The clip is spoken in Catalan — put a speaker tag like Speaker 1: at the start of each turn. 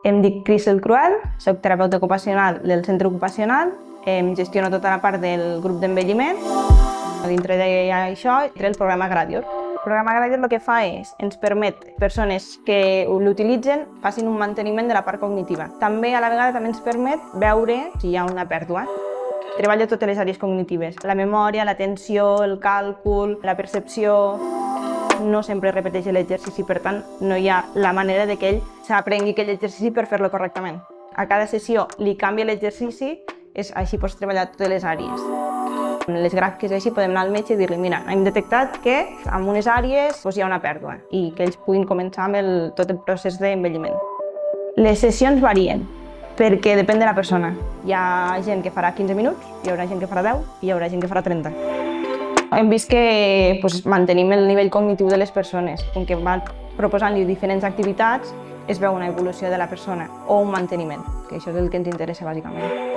Speaker 1: Em dic Crisel Cruel, soc terapeuta ocupacional del centre ocupacional, gestiono tota la part del grup d'envelliment. Dintre d'això, entre el programa Gradior. El programa Gradior el que fa és, ens permet persones que l'utilitzen facin un manteniment de la part cognitiva. També a la vegada també ens permet veure si hi ha una pèrdua. Treballa totes les àrees cognitives, la memòria, l'atenció, el càlcul, la percepció. No sempre repeteix l'exercici, per tant, no hi ha la manera de que ell s'aprengui aquell exercici per fer-lo correctament. A cada sessió li canvia l'exercici, així pots treballar totes les àrees. En les gràfiques així podem anar al metge i dir-li mira, hem detectat que en unes àrees hi ha una pèrdua i que ells puguin començar amb tot el procés d'envelliment. Les sessions varien, perquè depèn de la persona. Hi ha gent que farà 15 minuts, hi haurà gent que farà 10 i hi haurà gent que farà 30. Hem vist que mantenim el nivell cognitiu de les persones. Com que van proposant-li diferents activitats, es veu una evolució de la persona o un manteniment, que això és el que ens interessa bàsicament.